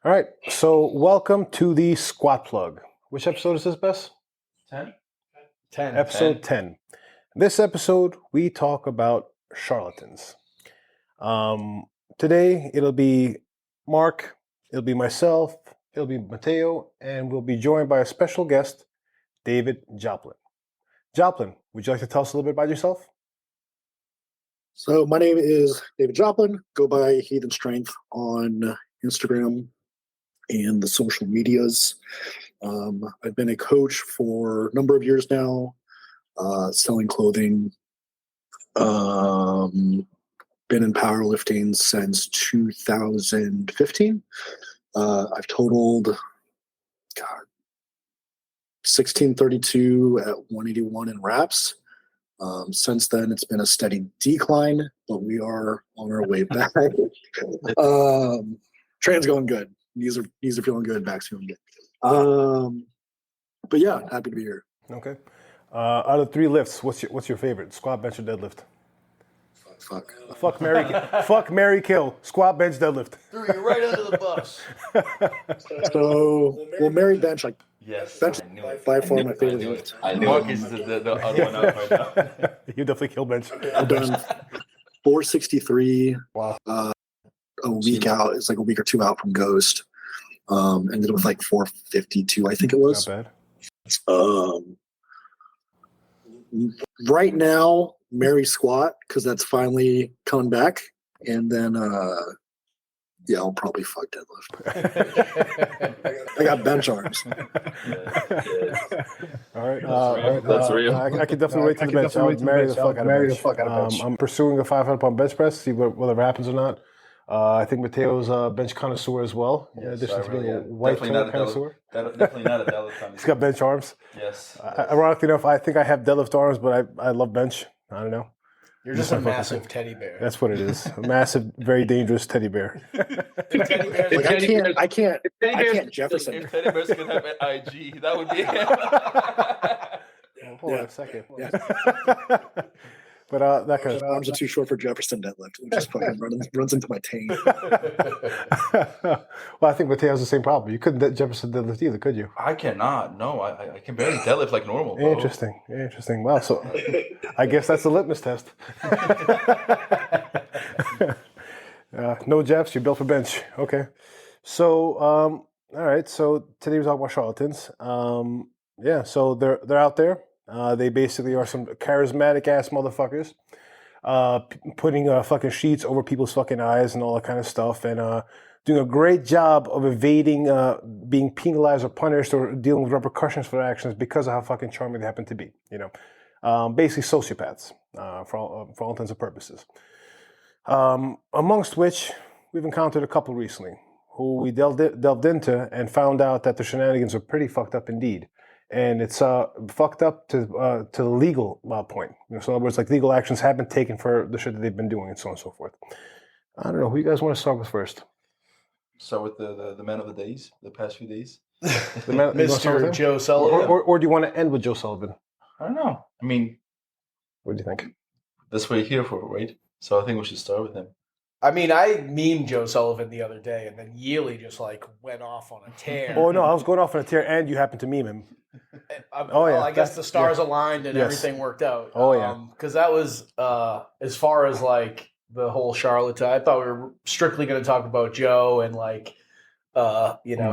All right, so welcome to the Squat Plug. Which episode is this, Bess? 10. Episode 10. This episode, we talk about charlatans. Today, it'll be Mark, it'll be myself, it'll be Mateo, and we'll be joined by a special guest, David Joplin. Joplin, would you like to tell us a little bit about yourself? So my name is David Joplin. Go by Heathen Strength on Instagram and the social medias. I've been a coach for a number of years now, selling clothing. Been in powerlifting since 2015. I've totaled, 1632 at 181 in reps. Since then, it's been a steady decline, but we are on our way back. Train's going good. Knees are feeling good. Back's feeling good. But yeah, happy to be here. Okay. Out of 3 lifts, what's your favorite? Squat, bench, or deadlift? Fuck Mary kill. Squat, bench, deadlift. Threw you right under the bus. So, well, Mary bench, Yes. bench by far my favorite lift. I knew Mark is the other one out right now. You definitely kill bench. I've done 463. Wow. A week out. It's like a week or 2 out from Ghost. Ended with like 452, I think it was. Not bad. Right now, Mary squat because that's finally coming back, and then I'll probably fuck deadlift. I got bench arms. All right. That's real. I can definitely wait to the bench. I'll marry the fuck out of bench. I'm pursuing a 500-pound bench press, see whether it happens or not. I think Mateo's a bench connoisseur as well, in addition to being a white toe connoisseur. Definitely not a deadlift connoisseur. He's got bench arms. Yes. Ironically enough, I think I have deadlift arms, but I love bench. I don't know. You're just a massive teddy bear. That's what it is. A massive, very dangerous teddy bear. I can't Jefferson. If teddy bears could have an IG, that would be him. Hold on a second. Yeah. But that kind of arms are too short for Jefferson deadlift. It just fucking runs into my taint. Well, I think Mateo has the same problem. You couldn't Jefferson deadlift either, could you? I cannot. No, I can barely deadlift like normal. Bro. Interesting. Wow. So I guess that's the litmus test. No Jeffs, you're built for bench. Okay. So all right. So today we're talking about charlatans. So they're out there. They basically are some charismatic ass motherfuckers, putting fucking sheets over people's fucking eyes and all that kind of stuff, and doing a great job of evading being penalized or punished or dealing with repercussions for their actions because of how fucking charming they happen to be. Basically sociopaths for all intents and purposes. Amongst which we've encountered a couple recently who we delved into and found out that the shenanigans are pretty fucked up indeed. And it's fucked up to the legal point. So in other words, like legal actions have been taken for the shit that they've been doing and so on and so forth. I don't know. Who you guys want to start with first? Start with the man of the days, the past few days. Mr. Joe Sullivan. Or do you want to end with Joe Sullivan? I don't know. I mean, what do you think? That's what you're here for, right? So I think we should start with him. I mean, I memed Joe Sullivan the other day, and then Ylli just went off on a tear. Oh no, I was going off on a tear, and you happened to meme him. I guess the stars aligned and everything worked out. Because that was as far as like the whole charlatan. I thought we were strictly going to talk about Joe and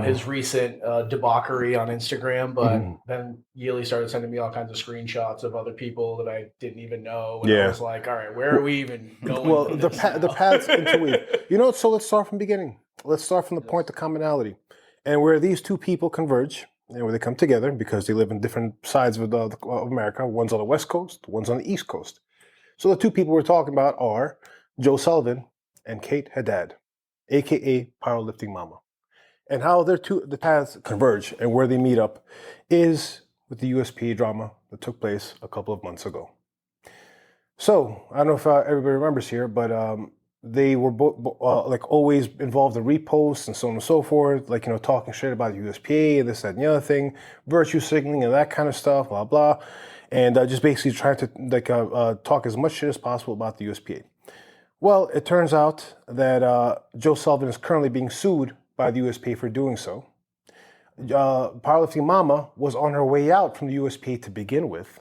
his recent debauchery on Instagram, but then Ylli started sending me all kinds of screenshots of other people that I didn't even know. And I was like, all right, where are we even going? Well, the path's interweave. So let's start from the beginning. Let's start from the point of commonality. And where these two people converge, and where they come together because they live in different sides of America. One's on the West Coast, one's on the East Coast. So the two people we're talking about are Joe Sullivan and Kait Haddad, a.k.a. Powerliftingmama. And how the paths converge and where they meet up is with the USPA drama that took place a couple of months ago. So, I don't know if everybody remembers here, but they were always involved in reposts and so on and so forth, talking shit about USPA and this, that, and the other thing, virtue signaling and that kind of stuff, blah, blah. And just basically trying to talk as much shit as possible about the USPA. Well, it turns out that Joe Sullivan is currently being sued by by the USPA for doing so. Powerlifting Mama was on her way out from the USPA to begin with.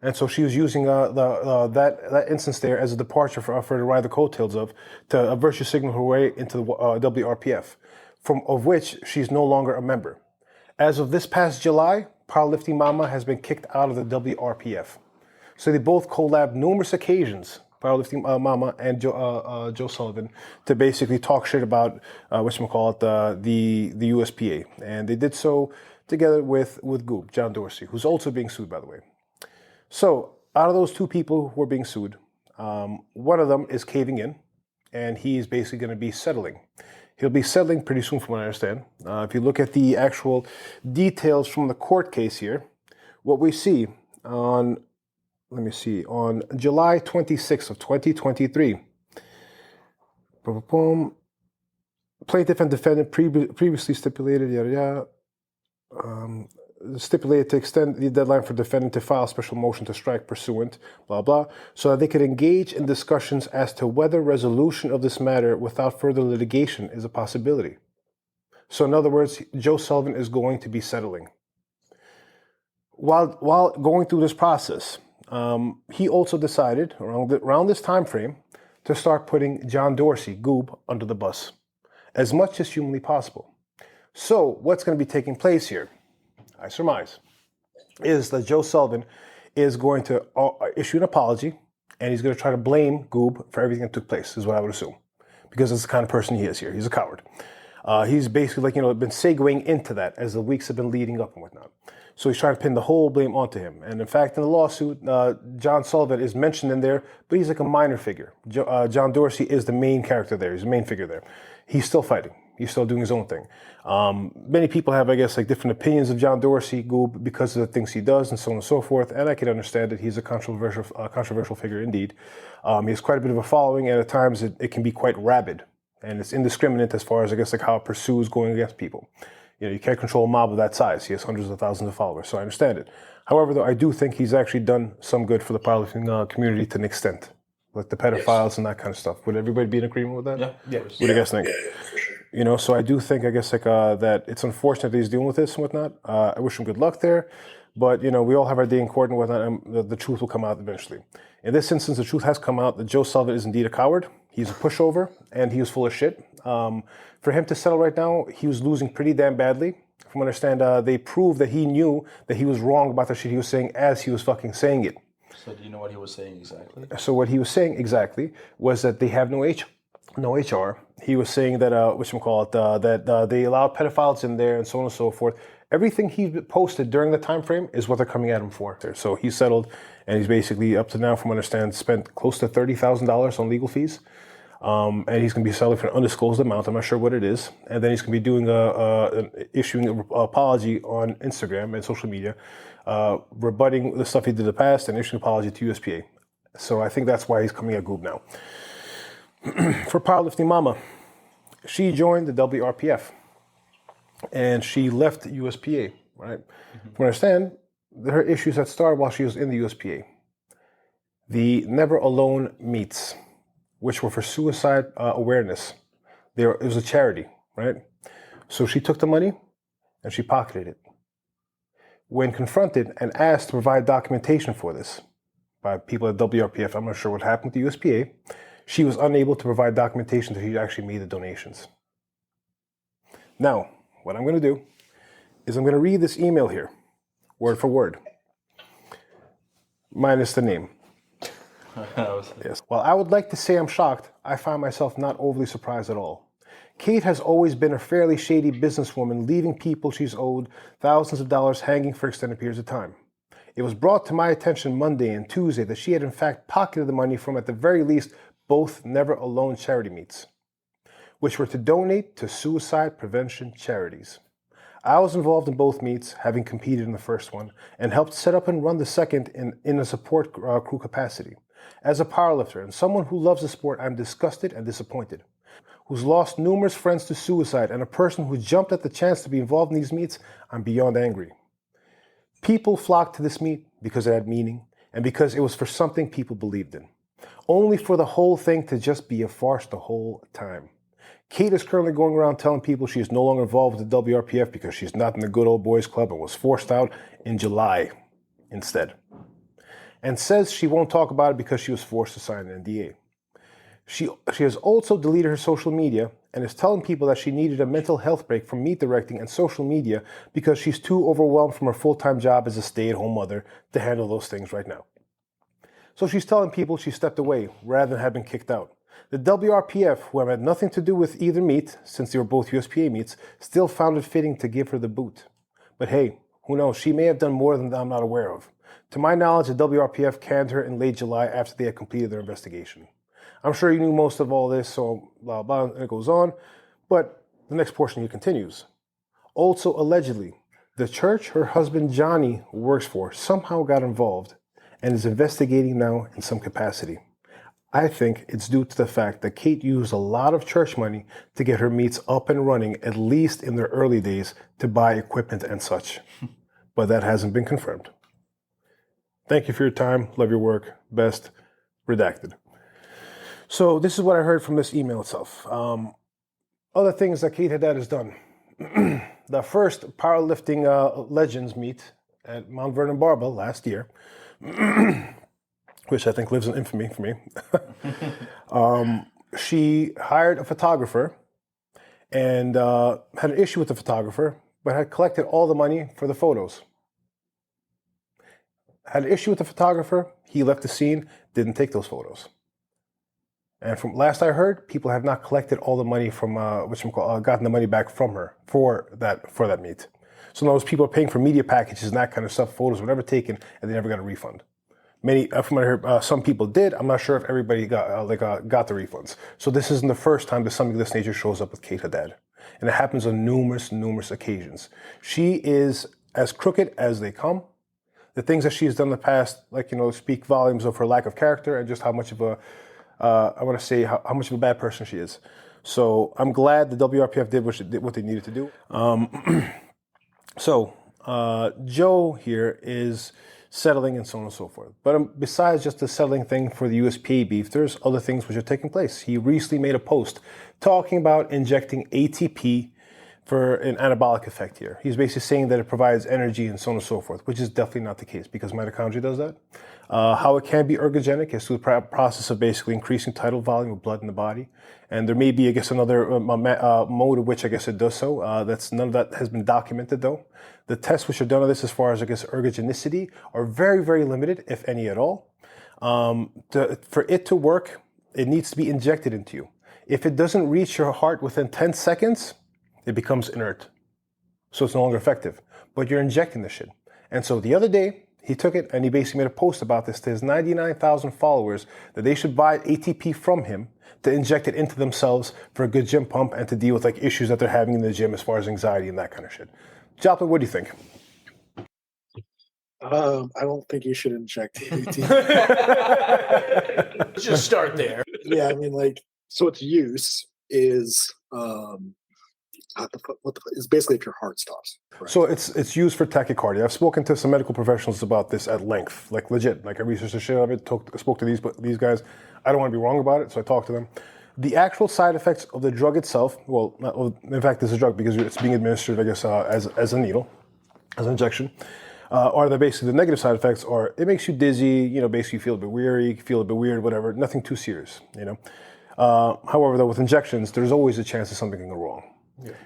And so she was using that instance there as a departure for her to ride the coattails of, to virtue signal her way into the WRPF, of which she's no longer a member. As of this past July, Powerlifting Mama has been kicked out of the WRPF. So they both collabed numerous occasions, Powerlifting Mama and Joe Sullivan, to basically talk shit about the USPA, and they did so together with Goob, John Dorsey, who's also being sued, by the way. So out of those two people who are being sued, one of them is caving in, and he's basically going to be settling. He'll be settling pretty soon, from what I understand. If you look at the actual details from the court case here, what we see on July 26th of 2023, plaintiff and defendant previously stipulated, stipulated to extend the deadline for defendant to file a special motion to strike pursuant, blah, blah, so that they could engage in discussions as to whether resolution of this matter without further litigation is a possibility. So in other words, Joe Sullivan is going to be settling. While going through this process, he also decided around this time frame to start putting John Dorsey, Goob, under the bus as much as humanly possible. So what's going to be taking place here, I surmise, is that Joe Sullivan is going to issue an apology, and he's going to try to blame Goob for everything that took place, is what I would assume, because that's the kind of person he is here. He's a coward. He's basically been segueing into that as the weeks have been leading up and whatnot. So he's trying to pin the whole blame onto him. And in fact, in the lawsuit, John Sullivan is mentioned in there, but he's like a minor figure. John Dorsey is the main character there. He's the main figure there. He's still fighting. He's still doing his own thing. Many people have, I guess, different opinions of John Dorsey, Goob, because of the things he does and so on and so forth. And I can understand that he's a controversial figure indeed. He has quite a bit of a following, and at times it can be quite rabid. And it's indiscriminate as far as, I guess, how it pursues going against people. You can't control a mob of that size. He has hundreds of thousands of followers, so I understand it. However, though, I do think he's actually done some good for the powerlifting community to an extent, like the pedophiles and that kind of stuff. Would everybody be in agreement with that? Yeah. What do you guys think? For sure. So I do think, I guess, that it's unfortunate that he's dealing with this and whatnot. I wish him good luck there, but, we all have our day in court and whatnot, and the truth will come out eventually. In this instance, the truth has come out that Joe Sullivan is indeed a coward. He's a pushover, and he was full of shit. For him to settle right now, he was losing pretty damn badly. From what I understand, they proved that he knew that he was wrong about the shit he was saying as he was fucking saying it. So do you know what he was saying exactly? So what he was saying exactly was that they have no HR. He was saying that, that they allowed pedophiles in there and so on and so forth. Everything he posted during the time frame is what they're coming at him for. So he settled, and he's basically, up to now, from what I understand, spent close to $30,000 on legal fees. And he's going to be settling for an undisclosed amount. I'm not sure what it is. And then he's going to be doing issuing an apology on Instagram and social media, rebutting the stuff he did in the past and issuing an apology to USPA. So I think that's why he's coming at Goob now. For Powerlifting Mama, she joined the WRPF, and she left USPA, right? Mm-hmm. From what I understand, her issues had started while she was in the USPA. The Never Alone meets, which were for suicide awareness. It was a charity, right? So she took the money and she pocketed it. When confronted and asked to provide documentation for this by people at WRPF, I'm not sure what happened with the USPA, she was unable to provide documentation that she actually made the donations. Now, what I'm going to do is I'm going to read this email here, word for word, minus the name. Yes. While I would like to say I'm shocked, I find myself not overly surprised at all. Kait has always been a fairly shady businesswoman, leaving people she's owed thousands of dollars hanging for extended periods of time. It was brought to my attention Monday and Tuesday that she had in fact pocketed the money from, at the very least, both Never Alone charity meets, which were to donate to suicide prevention charities. I was involved in both meets, having competed in the first one, and helped set up and run the second in a support crew capacity. As a powerlifter and someone who loves the sport, I'm disgusted and disappointed. Who's lost numerous friends to suicide and a person who jumped at the chance to be involved in these meets, I'm beyond angry. People flocked to this meet because it had meaning and because it was for something people believed in, only for the whole thing to just be a farce the whole time. Kait is currently going around telling people she is no longer involved with the WRPF because she's not in the good old boys club and was forced out in July instead. And says she won't talk about it because she was forced to sign an NDA. She has also deleted her social media and is telling people that she needed a mental health break from meat directing and social media because she's too overwhelmed from her full-time job as a stay-at-home mother to handle those things right now. So she's telling people she stepped away rather than have been kicked out. The WRPF, who have had nothing to do with either meet, since they were both USPA meets, still found it fitting to give her the boot. But hey, who knows, she may have done more than I'm not aware of. To my knowledge, the WRPF canned her in late July after they had completed their investigation. I'm sure you knew most of all this, so blah, blah, and it goes on. But the next portion here continues. Also, allegedly, the church her husband Johnny works for somehow got involved and is investigating now in some capacity. I think it's due to the fact that Kait used a lot of church money to get her meets up and running, at least in their early days, to buy equipment and such. But that hasn't been confirmed. Thank you for your time. Love your work. Best, redacted. So this is what I heard from this email itself. Other things that Kait Haddad has done. The first powerlifting legends meet at Mount Vernon Barbell last year, which I think lives in infamy for me. She hired a photographer and had an issue with the photographer, but had collected all the money for the photos. Had an issue with the photographer, he left the scene, didn't take those photos. And from last I heard, people have not collected all the money from, gotten the money back from her for that meet. So those people are paying for media packages and that kind of stuff, photos were never taken, and they never got a refund. Many, from what I heard, some people did. I'm not sure if everybody got the refunds. So this isn't the first time that something of this nature shows up with Kait Haddad. And it happens on numerous occasions. She is as crooked as they come. The things that she's done in the past, speak volumes of her lack of character and just how much of a how much of a bad person she is. So I'm glad the WRPF did what they needed to do. Joe here is settling and so on and so forth. But besides just the settling thing for the USPA beef, there's other things which are taking place. He recently made a post talking about injecting ATP for an anabolic effect here. He's basically saying that it provides energy and so on and so forth, which is definitely not the case because mitochondria does that. How it can be ergogenic is through the process of basically increasing tidal volume of blood in the body. And there may be, I guess, another mode of which I guess it does so. None of that has been documented though. The tests which are done on this as far as, I guess, ergogenicity are very, very limited, if any at all. For it to work, it needs to be injected into you. If it doesn't reach your heart within 10 seconds, it becomes inert. So it's no longer effective. But you're injecting the shit. And so the other day, he took it and he basically made a post about this to his 99,000 followers that they should buy ATP from him to inject it into themselves for a good gym pump and to deal with issues that they're having in the gym as far as anxiety and that kind of shit. Joplin, what do you think? I don't think you should inject ATP. Let's just start there. Yeah, I mean, so its use is is basically if your heart stops. Correct? So it's used for tachycardia. I've spoken to some medical professionals about this at length, legit. I researched the shit out of it, spoke to these guys. I don't want to be wrong about it, so I talked to them. The actual side effects of the drug itself, in fact, it's a drug because it's being administered, I guess, as a needle, as an injection, are basically the negative side effects are it makes you dizzy, basically you feel a bit weary, feel a bit weird, whatever, nothing too serious, However, though, with injections, there's always a chance that something can go wrong.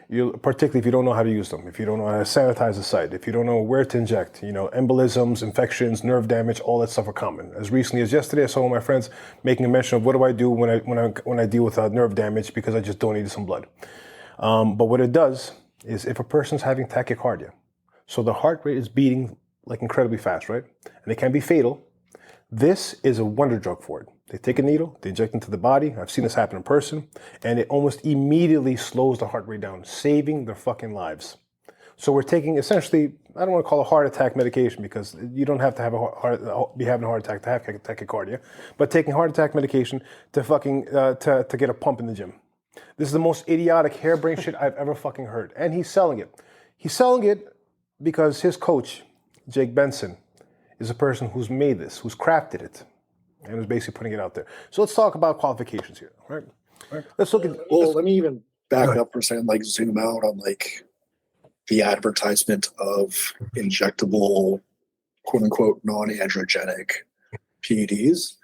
Yeah. Particularly if you don't know how to use them, if you don't know how to sanitize the site, if you don't know where to inject, embolisms, infections, nerve damage, all that stuff are common. As recently as yesterday, I saw one of my friends making a mention of what do I do when I deal with nerve damage because I just donated some blood. But what it does is if a person's having tachycardia, so the heart rate is beating incredibly fast, right? And it can be fatal. This is a wonder drug for it. They take a needle, they inject into the body. I've seen this happen in person, and it almost immediately slows the heart rate down, saving their fucking lives. So we're taking essentially, I don't want to call it a heart attack medication because you don't have to have be having a heart attack to have tachycardia, but taking heart attack medication to to get a pump in the gym. This is the most idiotic harebrained shit I've ever fucking heard, and he's selling it. He's selling it because his coach, Jake Benson, is a person who's made this, who's crafted it, and is basically putting it out there. So let's talk about qualifications here, right? Let's look at. Well, let me even back up for a second, like zoom out on like the advertisement of injectable, quote unquote, non-androgenic PEDs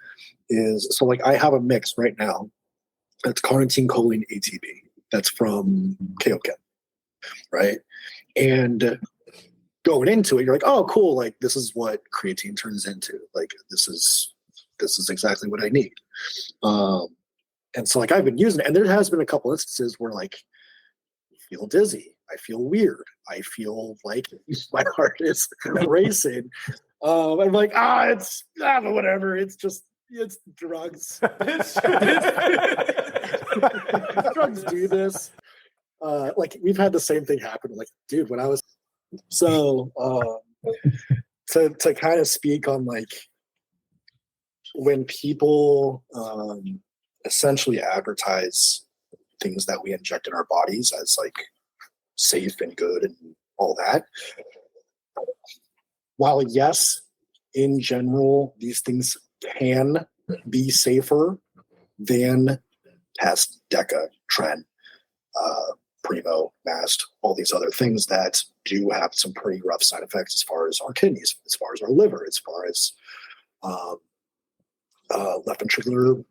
is, so like I have a mix right now that's carnitine choline ATB. That's from Kaoken, right? And going into it, you're like, oh, cool. Like this is what creatine turns into. Like this is exactly what I need. And so like I've been using it, and there has been a couple instances where like I feel dizzy, I feel weird, I feel like my heart is racing. I'm like, it's whatever. It's drugs. Drugs do this. Like we've had the same thing happen. Like, dude, when I was to kind of speak on like when people essentially advertise things that we inject in our bodies as like safe and good and all that. While yes, in general, these things can be safer than past DECA, Tren, Primo, Mast, all these other things that do have some pretty rough side effects as far as our kidneys, as far as our liver, as far as left ventricular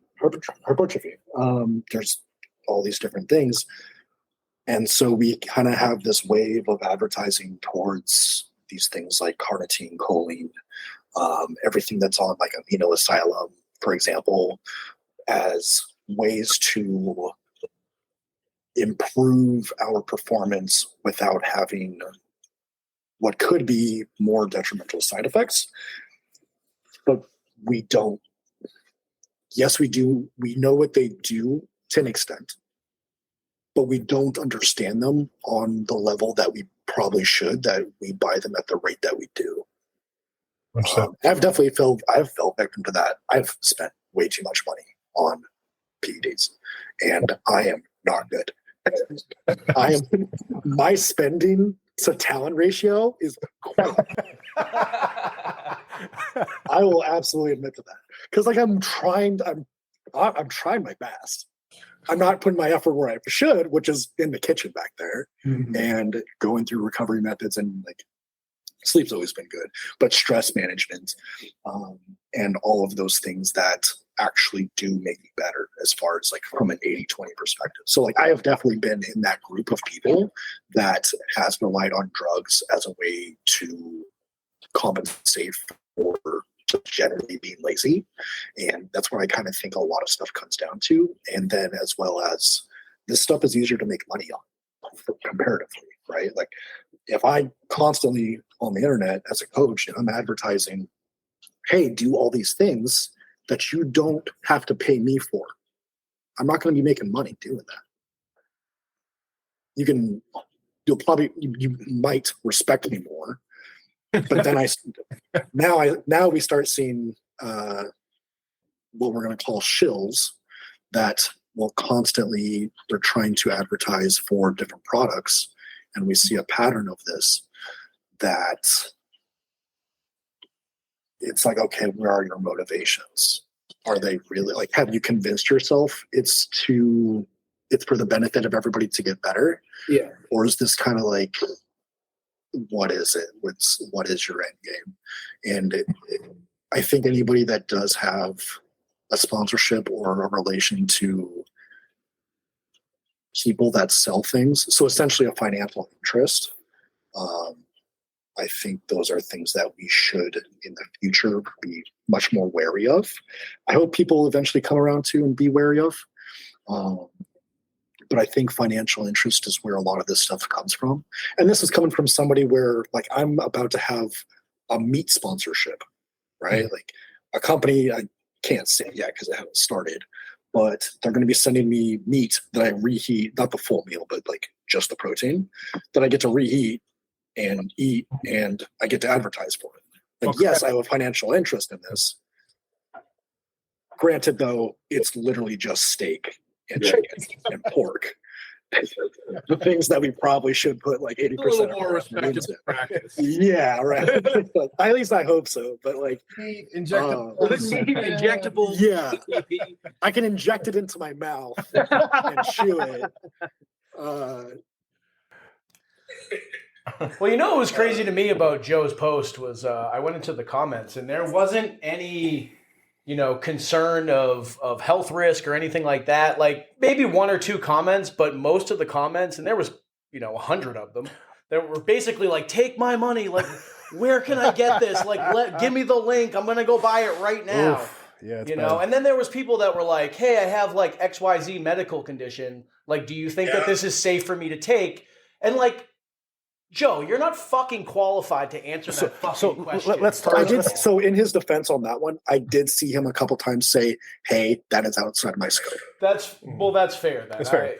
hypertrophy. There's all these different things. And so we kind of have this wave of advertising towards these things like carnitine, choline, everything that's on like amino asylum, for example, as ways to improve our performance without having what could be more detrimental side effects. But we don't. Yes, we do. We know what they do to an extent, but we don't understand them on the level that we probably should, that we buy them at the rate that we do. I've fell victim to that. I've spent way too much money on PEDs, and I am not good. My spending to talent ratio is quite. I will absolutely admit to that, because like I'm trying my best. I'm not putting my effort where I should, which is in the kitchen back there, and going through recovery methods, and like sleep's always been good, but stress management, and all of those things that actually do make me better as far as like from an 80-20 perspective. So like I have definitely been in that group of people that has relied on drugs as a way to compensate for generally being lazy. And that's where I kind of think a lot of stuff comes down to. And then as well as this stuff is easier to make money on comparatively, right? Like if I constantly on the internet as a coach, I'm advertising, hey, do all these things that you don't have to pay me for, I'm not going to be making money doing that. You might respect me more, but then now we start seeing what we're going to call shills that will constantly, they're trying to advertise for different products. And we see a pattern of this, that it's like, okay, where are your motivations? Are they really like, have you convinced yourself it's for the benefit of everybody to get better? Yeah. Or is this kind of like, what is it? What is your end game? And I think anybody that does have a sponsorship or a relation to people that sell things, so essentially a financial interest, I think those are things that we should in the future be much more wary of. I hope people eventually come around to and be wary of. But I think financial interest is where a lot of this stuff comes from. And this is coming from somebody where like I'm about to have a meat sponsorship, right? Mm-hmm. Like a company, I can't say yet because I haven't started, but they're going to be sending me meat that I reheat, not the full meal, but like just the protein that I get to reheat and eat, and I get to advertise for it. Like, yes, I have a financial interest in this. Granted, though, it's literally just steak and chicken and pork. The things that we probably should put like 80% a little more respectable practice. Yeah, right. At least I hope so. But like injectable, yeah, I can inject it into my mouth and chew it. Well, you know what was crazy to me about Joe's post was I went into the comments and there wasn't any, concern of health risk or anything like that. Like maybe one or two comments, but most of the comments, and there was 100 of them, that were basically like, take my money, like where can I get this? Like give me the link. I'm gonna go buy it right now. Oof. Yeah, bad. And then there was people that were like, hey, I have like XYZ medical condition. Like, do you think that this is safe for me to take? And like, Joe, you're not fucking qualified to answer that fucking question. Let's talk. So in his defense on that one, I did see him a couple times say, hey, that is outside my scope. That's fair. That's fair.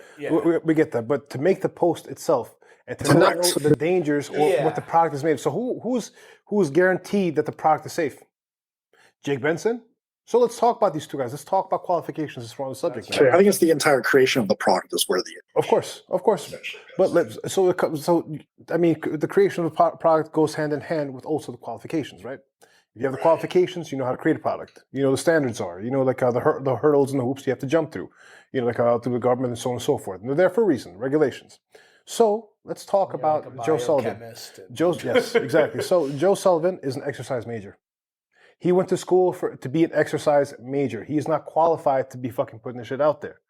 We get that. But to make the post itself and to not know the dangers or what the product is made of. So who's guaranteed that the product is safe? Jake Benson? So let's talk about these two guys. Let's talk about qualifications as far as the subject. Sure. I think it's the entire creation of the product is worthy. Of course. But the creation of the product goes hand in hand with also the qualifications, right? If you have the qualifications, you know how to create a product. You know the standards are. You know the hurdles and the hoops you have to jump through. Through the government and so on and so forth. And they're there for a reason. Regulations. So let's talk about Joe Sullivan. Yes, exactly. So Joe Sullivan is an exercise major. He went to school to be an exercise major. He is not qualified to be fucking putting this shit out there.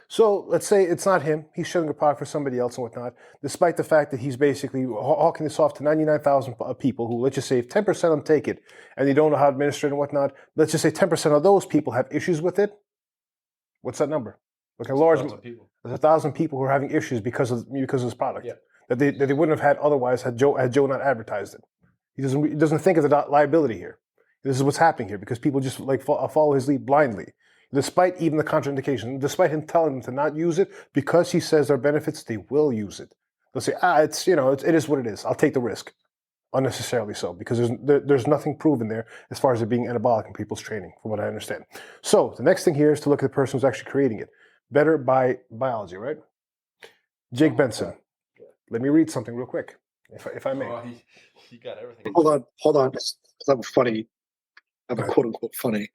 So let's say it's not him. He's showing a product for somebody else and whatnot, despite the fact that he's basically hawking this off to 99,000 people who, let's just say, if 10% of them take it and they don't know how to administer it and whatnot, let's just say 10% of those people have issues with it. What's that number? Like a large amount. There's 1,000 people who are having issues because of this product that they wouldn't have had otherwise had Joe not advertised it. He doesn't think of the liability here. This is what's happening here because people just follow his lead blindly, despite even the contraindication, despite him telling them to not use it because he says there are benefits. They will use it. They'll say, it is what it is. I'll take the risk, unnecessarily so, because there's nothing proven there as far as it being anabolic in people's training, from what I understand. So the next thing here is to look at the person who's actually creating it. Better by biology, right? Jake Benson. Let me read something real quick, if I may. Oh, he got everything. Hold on. I'm quote unquote funny.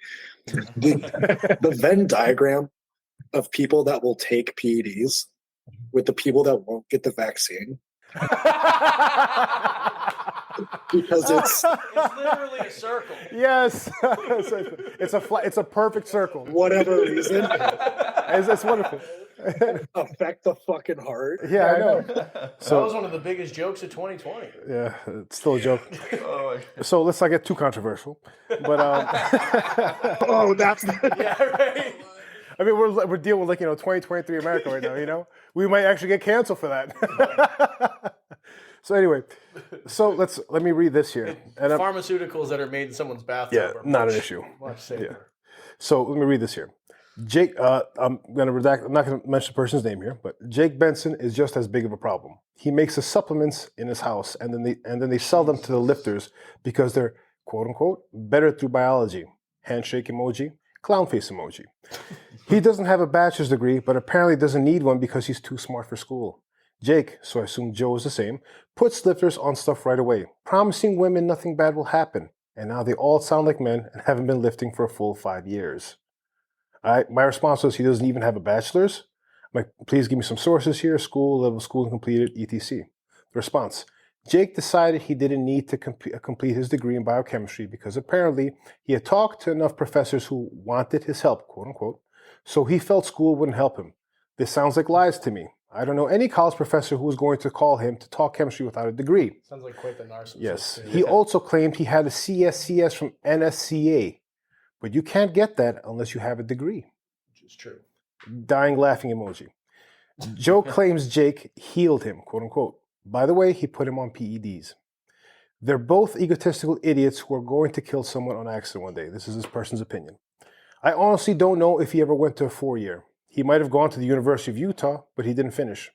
The Venn diagram of people that will take PEDs with the people that won't get the vaccine. Because it's literally a circle. Yes, it's a perfect circle. Whatever reason, it's wonderful. Affect the fucking heart. Yeah, I know. So that was one of the biggest jokes of 2020. Yeah, it's still a joke. So let's not get too controversial, but that's yeah, right. I mean, we're dealing with 2023 America right now. We might actually get canceled for that. So anyway, let me read this here. And pharmaceuticals that are made in someone's bathroom. Yeah, not an issue. Much safer. Yeah. So let me read this here. Jake, I'm not going to mention the person's name here, but Jake Benson is just as big of a problem. He makes the supplements in his house, and then they sell them to the lifters because they're quote unquote better through biology. Handshake emoji, clown face emoji. He doesn't have a bachelor's degree, but apparently doesn't need one because he's too smart for school. Jake, so I assume Joe is the same, puts lifters on stuff right away, promising women nothing bad will happen. And now they all sound like men and haven't been lifting for a full 5 years. My response was he doesn't even have a bachelor's. I'm like, please give me some sources here, school completed, etc. The response, Jake decided he didn't need to complete his degree in biochemistry because apparently he had talked to enough professors who wanted his help, quote unquote, so he felt school wouldn't help him. This sounds like lies to me. I don't know any college professor who was going to call him to talk chemistry without a degree. Sounds like quite the narcissist. Yes. He also claimed he had a CSCS from NSCA, but you can't get that unless you have a degree. Which is true. Dying laughing emoji. Joe claims Jake healed him, quote unquote. By the way, he put him on PEDs. They're both egotistical idiots who are going to kill someone on accident one day. This is this person's opinion. I honestly don't know if he ever went to a 4-year. He might have gone to the University of Utah, but he didn't finish.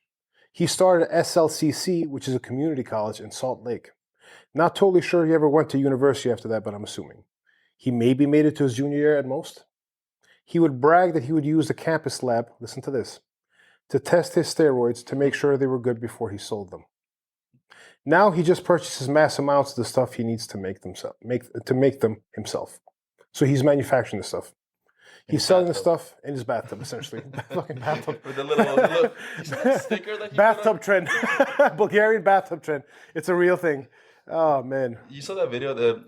He started at SLCC, which is a community college in Salt Lake. Not totally sure he ever went to university after that, but I'm assuming. He maybe made it to his junior year at most. He would brag that he would use the campus lab, listen to this, to test his steroids to make sure they were good before he sold them. Now he just purchases mass amounts of the stuff he needs to make them himself. So he's manufacturing the stuff. He's selling the stuff in his bathtub, essentially. Fucking bathtub. With the little you saw that sticker that he Bathtub trend. Bulgarian bathtub trend. It's a real thing. Oh, man. You saw that video, the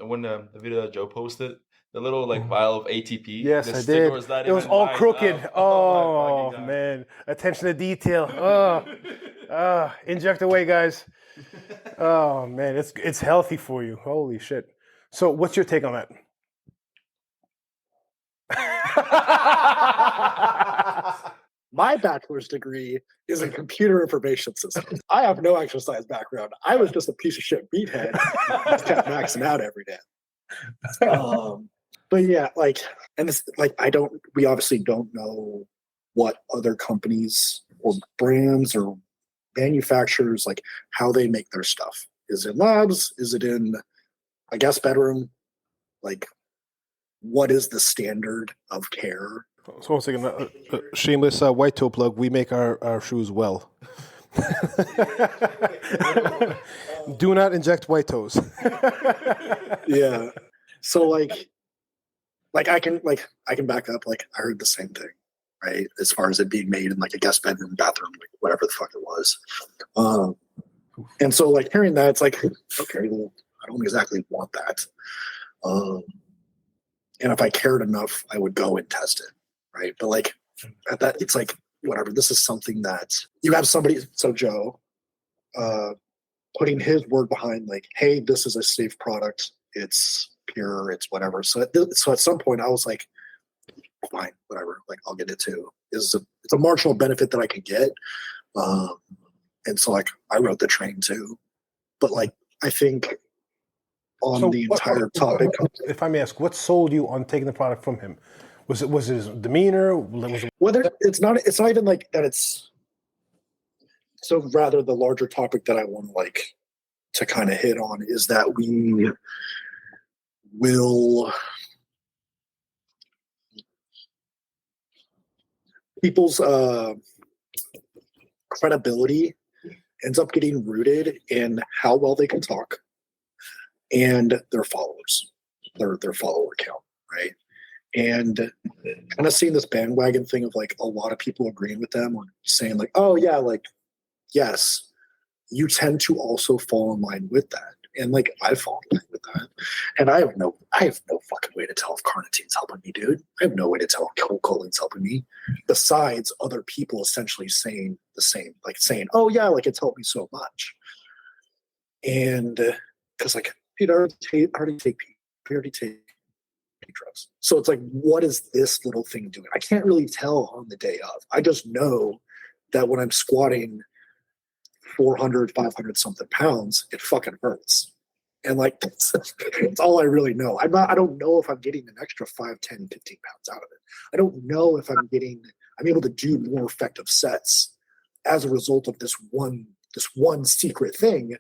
video that Joe posted? The little vial of ATP. Yes, the I sticker did. Was not it was even all lined crooked. up. Oh, my fucking God. man. Attention to detail. Inject away, guys. Oh, man. It's healthy for you. Holy shit. So what's your take on that? My bachelor's degree is in computer information systems. I have no exercise background. I was just a piece of shit meathead. Just kept maxing out every day. But yeah, and it's we obviously don't know what other companies or brands or manufacturers, how they make their stuff. Is it labs? Is it in a guest bedroom? What is the standard of care? So one second, shameless white toe plug. We make our shoes well. Do not inject white toes. Yeah. So I can back up. I heard the same thing, right? As far as it being made in a guest bedroom, bathroom, whatever the fuck it was. And so hearing that, it's okay, well, I don't exactly want that. And if I cared enough, I would go and test it, right? But at that, it's whatever. This is something that you have somebody. So Joe, putting his word behind, hey, this is a safe product. It's pure. It's whatever. So at some point, I was fine, whatever. I'll get it too. It's a marginal benefit that I can get. And so I wrote the train too. But I think on the entire topic. If I may ask, what sold you on taking the product from him? Was it his demeanor? Whether it's not even that it's. So rather, the larger topic that I want to kind of hit on is that we will people's credibility ends up getting rooted in how well they can talk and their followers, their follower count, right? And kind of seeing this bandwagon thing of a lot of people agreeing with them or saying oh yeah, yes, you tend to also fall in line with that. And I fall in line with that. And I have no fucking way to tell if carnitine's helping me, dude. I have no way to tell if choline's helping me. Besides other people essentially saying the same, saying, oh yeah, it's helped me so much. And because dude, I already take drugs. So it's what is this little thing doing? I can't really tell on the day of. I just know that when I'm squatting 400, 500 something pounds, it fucking hurts. And that's all I really know. I don't know if I'm getting an extra 5, 10, 15 pounds out of it. I don't know if I'm able to do more effective sets as a result of this one secret thing.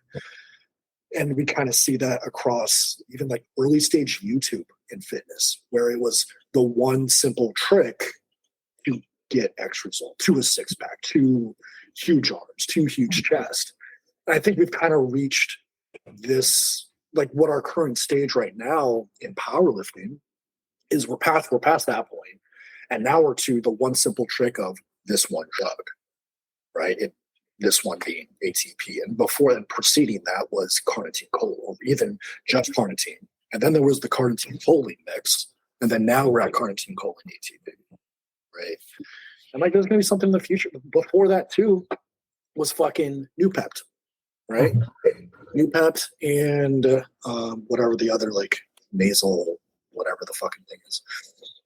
And we kind of see that across even early stage YouTube in fitness, where it was the one simple trick to get X result, to a 6-pack, to huge arms, to huge chest. And I think we've kind of reached this, what our current stage right now in powerlifting is we're past that point. And now we're to the one simple trick of this one drug, right? This one being ATP. And before and preceding that was carnitine choline, or even just carnitine. And then there was the carnitine choline mix. And then now we're at carnitine choline ATP, right? And there's going to be something in the future. Before that too was fucking Nupept, right? Nupept and whatever the other nasal, whatever the fucking thing is.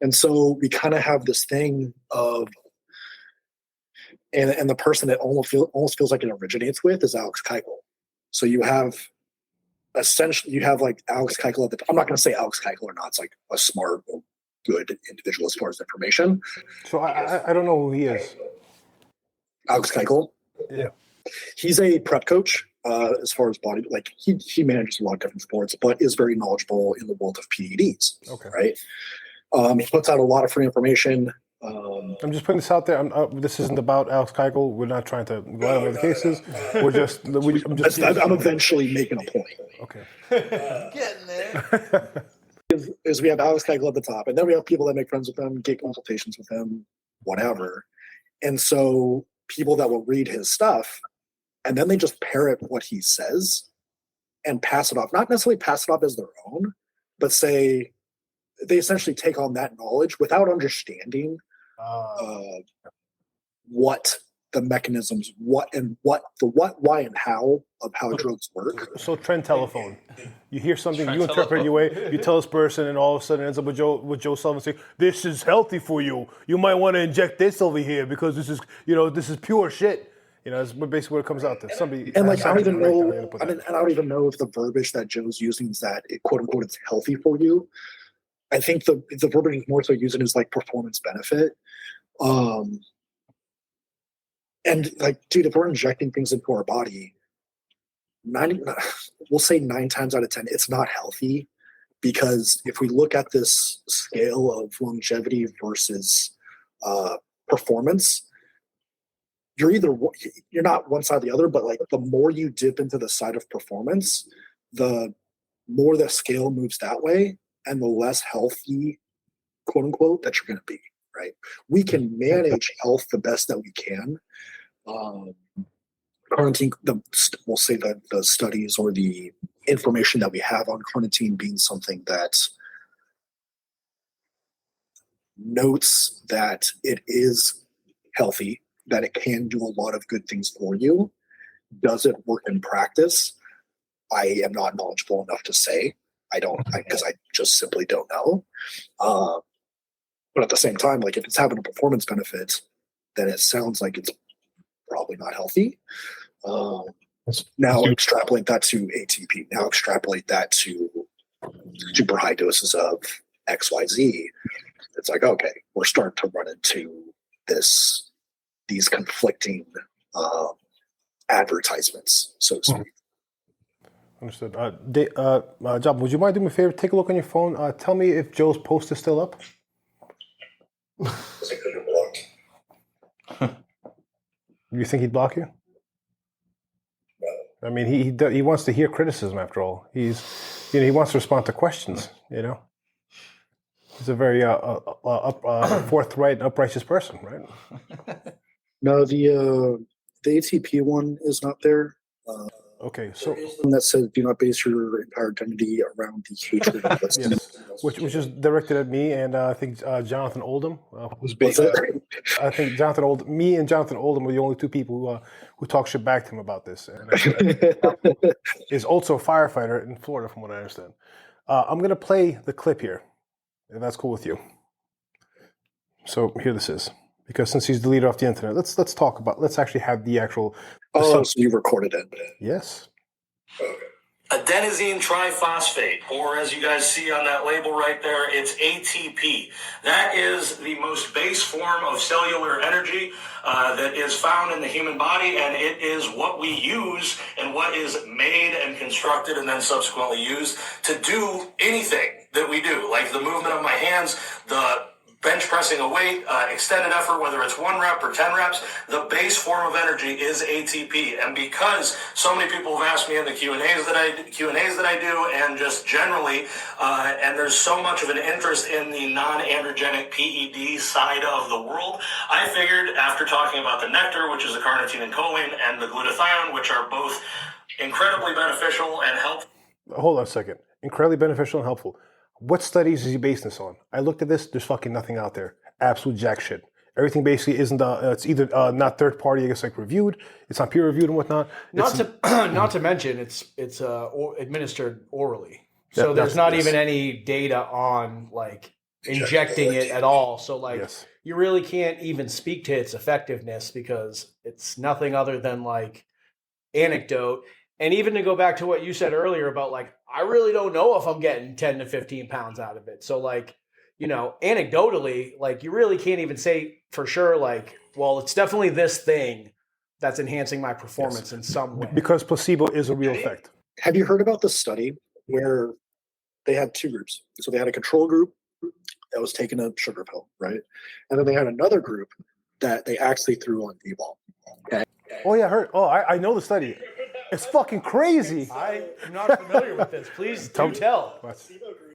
And so we kind of have this thing of, and the person that almost feels like it originates with is Alex Keuchel. So you have essentially Alex Keuchel I'm not going to say Alex Keuchel or not. It's a smart or good individual as far as information. So I don't know who he is. Alex Keuchel. Yeah. He's a prep coach as far as body, he manages a lot of different sports, but is very knowledgeable in the world of PEDs. Okay. Right. He puts out a lot of free information. I'm just putting this out there. This isn't about Alex Keuchel. We're not trying to go out of the cases. I'm eventually making a point. Okay. Getting there. is we have Alex Keitel at the top, and then we have people that make friends with him, get consultations with him, whatever. And so people that will read his stuff, and then they just parrot what he says and pass it off. Not necessarily pass it off as their own, but say they essentially take on that knowledge without understanding what the mechanisms, what, why, and how of how drugs work. So trend telephone. You hear something, you interpret your way, you tell this person, and all of a sudden it ends up with Joe Sullivan saying, "This is healthy for you. You might want to inject this over here because this is pure shit." That's basically what it comes out to. Somebody and like I don't even know. I don't even know if the verbiage that Joe's using is that it, quote unquote, it's healthy for you. I think the verbiage is more so using as like performance benefit. And like, dude, if we're injecting things into our body, we'll say 9 times out of 10, it's not healthy, because if we look at this scale of longevity versus performance, you're not one side or the other, but like the more you dip into the side of performance, the more the scale moves that way, and the less healthy, quote unquote, that you're going to be. Right? We can manage health the best that we can. Carnitine, we'll say that the studies or the information that we have on carnitine being something that notes that it is healthy, that it can do a lot of good things for you. Does it work in practice? I am not knowledgeable enough to say. Because I just simply don't know. But at the same time, like if it's having a performance benefit, then it sounds like it's probably not healthy. Now extrapolate that to ATP. Now extrapolate that to super high doses of XYZ. It's like, okay, we're starting to run into these conflicting advertisements, so to speak. Understood. Job, would you mind doing me a favor? Take a look on your phone. Tell me if Joe's post is still up. You think he'd block you? I mean, he wants to hear criticism. After all, he wants to respond to questions. He's a very forthright, uprighteous person, right? No, the ATP one is not there. Okay, so that says do not base your entire identity around the hatred of yes, which is directed at me and I think Jonathan Oldham. I think me and Jonathan Oldham were the only 2 people who talk shit back to him about this. And is also a firefighter in Florida, from what I understand. I'm going to play the clip here, if that's cool with you. So here this is. Because since he's deleted off the internet, let's actually have the actual. So you recorded it? Yes. Okay. Adenosine triphosphate, or as you guys see on that label right there, it's ATP. That is the most base form of cellular energy that is found in the human body, and it is what we use and what is made and constructed and then subsequently used to do anything that we do, like the movement of my hands, the bench pressing a weight, extended effort, whether it's 1 rep or 10 reps, the base form of energy is ATP. And because so many people have asked me in the Q&As that I do, and just generally, and there's so much of an interest in the non-androgenic PED side of the world, I figured after talking about the nectar, which is the carnitine and choline, and the glutathione, which are both incredibly beneficial and helpful. Hold on a second. Incredibly beneficial and helpful. What studies is he basing this on? I looked at this. There's fucking nothing out there. Absolute jack shit. Everything basically isn't. It's either not third party, I guess, like reviewed. It's not peer reviewed and whatnot. Not to mention, it's administered orally. So there's not even any data on like injecting it at all. So like you really can't even speak to its effectiveness because it's nothing other than like anecdote. And even to go back to what you said earlier about like, I really don't know if I'm getting 10 to 15 pounds out of it. So like, anecdotally, like you really can't even say for sure, like, well, it's definitely this thing that's enhancing my performance in some way. Because placebo is a real effect. Have you heard about the study where they had 2 groups? So they had a control group that was taking a sugar pill, right? And then they had another group that they actually threw on D-ball. Okay. Oh yeah, I heard. Oh, I know the study. It's fucking crazy. I am not familiar with this. Please do tell.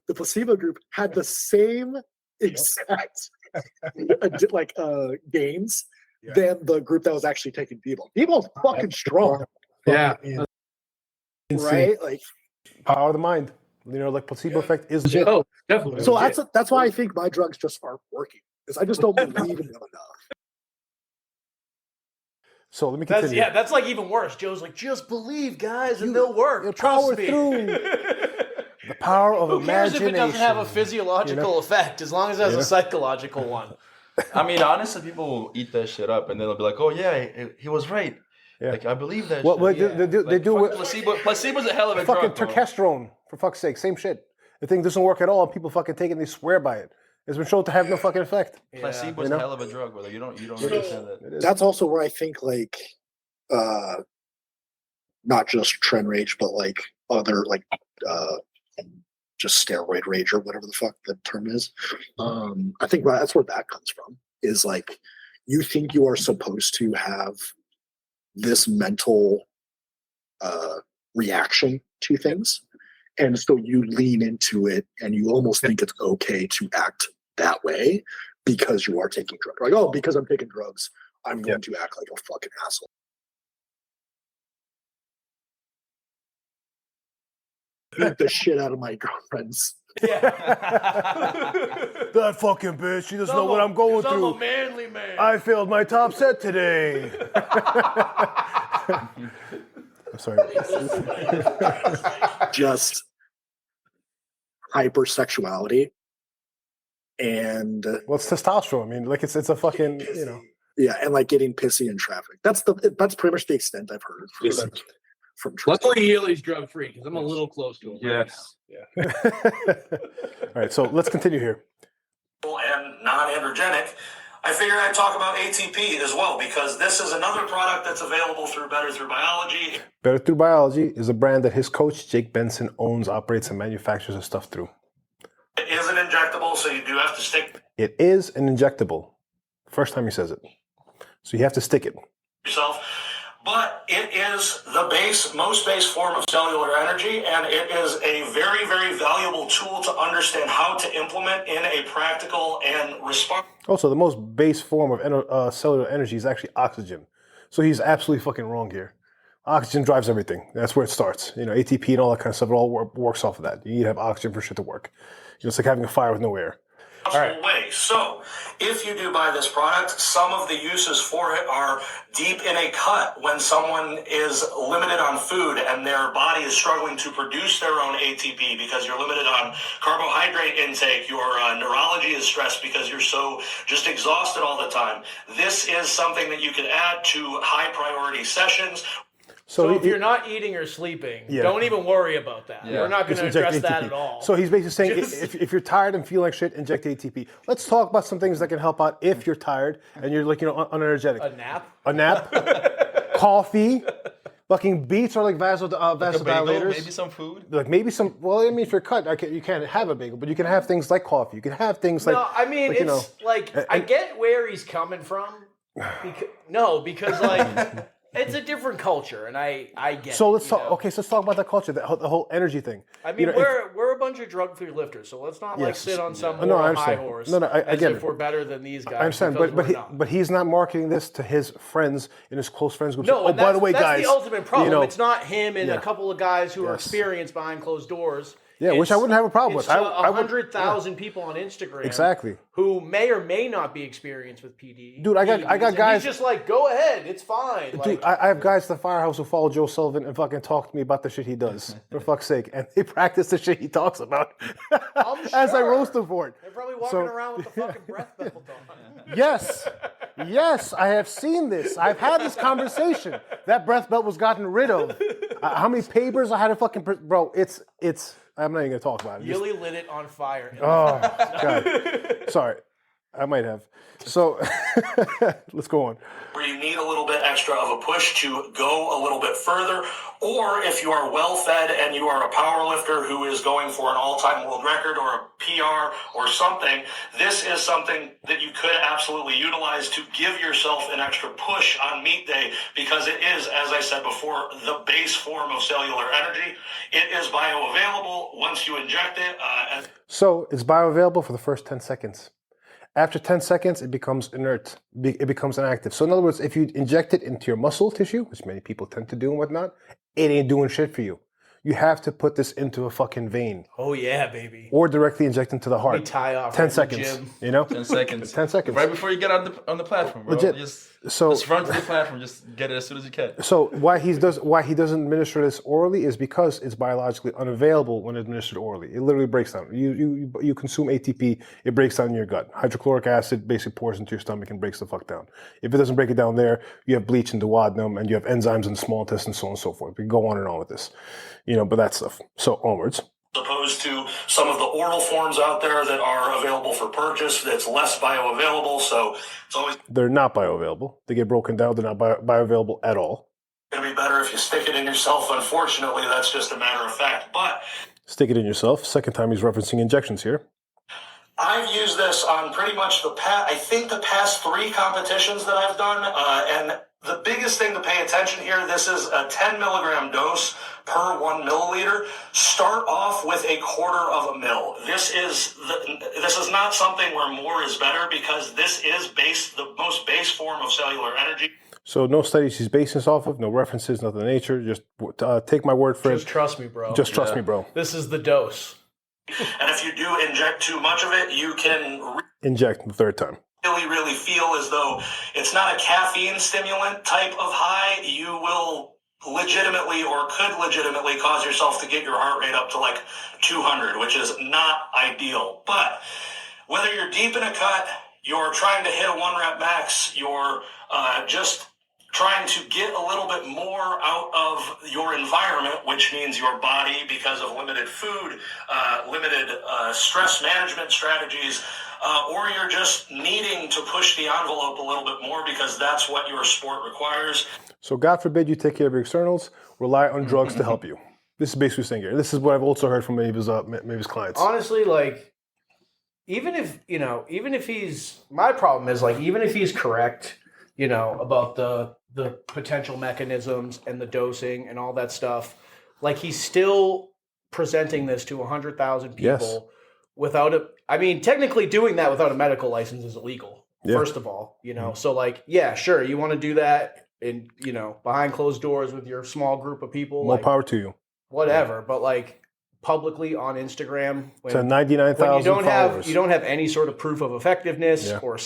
the placebo group had the same exact gains than the group that was actually taking D-ball. D-ball's fucking strong. Yeah. Right? Like power of the mind. Like placebo effect is legit. Oh, definitely. So that's why I think my drugs just aren't working. Because I just don't believe in them enough. So let me continue. That's like even worse. Joe's like, just believe, guys, and they'll work. Power Trust me. through. The power of Who cares imagination. if it doesn't have a physiological effect, as long as it has a psychological one? I mean, honestly, people will eat that shit up, and they'll be like, "Oh yeah, he was right." Yeah. Like I believe that. Well, shit. they do with Placebo's a hell of a fucking drug. testosterone, for fuck's sake. Same shit. The thing doesn't work at all, and people fucking take it and they swear by it. It's been shown to have no fucking effect. Placebo's a hell of a drug, brother. You don't understand that. That's also where I think not just trend rage, but like other just steroid rage or whatever the fuck the term is. I think that's where that comes from. Is like you think you are supposed to have this mental reaction to things, and so you lean into it, and you almost think it's okay to act that way because you are taking drugs. Like, oh, because I'm taking drugs, I'm going to act like a fucking asshole. Beat the shit out of my girlfriends. Yeah. That fucking bitch. She doesn't know what I'm going through. I'm a manly man. I failed my top set today. I'm sorry. Just hypersexuality and it's testosterone. I mean, like it's a fucking yeah, and like getting pissy in traffic. That's pretty much the extent I've heard from Luckily, Ylli's drug free because I'm a little close to him. Yes. All right, so let's continue here. And non-androgenic, I figured I'd talk about ATP as well because this is another product that's available through Better Through Biology. Better Through Biology is a brand that his coach, Jake Benson, owns, operates, and manufactures his stuff through. It is an injectable, so you do have to stick It is an injectable. First time he says it. So you have to stick it. yourself. But it is the most base form of cellular energy, and it is a very, very valuable tool to understand how to implement in a practical and responsible. Also, the most base form of cellular energy is actually oxygen. So he's absolutely fucking wrong here. Oxygen drives everything. That's where it starts. ATP and all that kind of stuff, it all works off of that. You need to have oxygen for shit to work. It's like having a fire with no air. Way. So, if you do buy this product, some of the uses for it are deep in a cut when someone is limited on food and their body is struggling to produce their own ATP because you're limited on carbohydrate intake. Your neurology is stressed because you're so just exhausted all the time. This is something that you can add to high priority sessions. So if you're not eating or sleeping, don't even worry about that. We're not going to address that at all. So he's basically saying if you're tired and feel like shit, inject ATP. Let's talk about some things that can help out if you're tired and you're unenergetic. A nap? Coffee. Fucking beets are like vasodilators. Maybe some food. Like maybe some. Well, I mean, if you're cut, you can't have a bagel, but you can have things like coffee. You can have things like. No, I mean I get where he's coming from. Because like. It's a different culture, and I get. So let's talk. Okay, so let's talk about that culture, the whole energy thing. I mean, we're a bunch of drug-free lifters, so let's not sit on some high horse. I get it. We're better than these guys. I understand, but he's not marketing this to his friends in his close friends group. No, by the way, that's guys, the ultimate problem. It's not him and a couple of guys who are experienced behind closed doors. Yeah, which I wouldn't have a problem with. 100,000 people on Instagram, exactly, who may or may not be experienced with PD. Dude, I got guys. He's just like, go ahead, it's fine. Dude, I have guys at the firehouse who follow Joe Sullivan and fucking talk to me about the shit he does. For fuck's sake, and they practice the shit he talks about. As I roast him for it. They're probably walking around with the fucking breath belt on. Yes, I have seen this. I've had this conversation. That breath belt was gotten rid of. How many papers I had to fucking bro? It's. I'm not even gonna talk about it. Ylli lit it on fire. Oh God! Sorry. I might have. So let's go on. Where you need a little bit extra of a push to go a little bit further, or if you are well fed and you are a power lifter who is going for an all-time world record or a PR or something, this is something that you could absolutely utilize to give yourself an extra push on meet day, because it is, as I said before, the base form of cellular energy. It is bioavailable once you inject it. So it's bioavailable for the first 10 seconds. After 10 seconds, it becomes inert. It becomes inactive. So in other words, if you inject it into your muscle tissue, which many people tend to do and whatnot, it ain't doing shit for you. You have to put this into a fucking vein. Oh yeah, baby. Or directly inject into the heart. We tie off 10 right seconds. in the gym. You know? 10 seconds. 10 seconds. Right before you get on the platform, bro. Legit. Just So run to the platform. Just get it as soon as you can. So why he doesn't administer this orally is because it's biologically unavailable when administered orally. It literally breaks down. You consume ATP, it breaks down in your gut. Hydrochloric acid basically pours into your stomach and breaks the fuck down. If it doesn't break it down there, you have bleach in the duodenum and you have enzymes in the small intestine, so on and so forth. We can go on and on with this, but that stuff. So onwards. Opposed to some of the oral forms out there that are available for purchase, that's less bioavailable. So it's always They're not bioavailable. They get broken down. They're not bioavailable at all. going to be better if you stick it in yourself. Unfortunately, that's just a matter of fact. But Stick it in yourself. Second time he's referencing injections here. I've used this on pretty much the past 3 competitions that I've done. And the biggest thing to pay attention here, this is a 10 milligram dose per 1 milliliter. Start off with 1/4 of a mil. This is not something where more is better, because this is the most base form of cellular energy. So no studies he's basing this off of, no references, nothing in nature. Just take my word for Just it. trust me, bro. Just trust me, bro. This is the dose. And if you do inject too much of it, you can Inject the third time. really feel as though it's not a caffeine stimulant type of high. You will legitimately, or could legitimately, cause yourself to get your heart rate up to like 200, which is not ideal. But whether you're deep in a cut, you're trying to hit a 1 rep max, you're just trying to get a little bit more out of your environment, which means your body, because of limited food, limited stress management strategies, or you're just needing to push the envelope a little bit more because that's what your sport requires. So God forbid you take care of your externals, rely on drugs to help you. This is basically saying here. This is what I've also heard from many of his clients. Honestly, like, even if he's, my problem is, like, even if he's correct, about the potential mechanisms and the dosing and all that stuff, like, he's still presenting this to 100,000 people without technically doing that without a medical license is illegal. Yeah. First of all, so, like, yeah, sure, you want to do that in, behind closed doors with your small group of people. More power to you. Whatever, but, like, publicly on Instagram, to 99,000 followers. You don't have any sort of proof of effectiveness or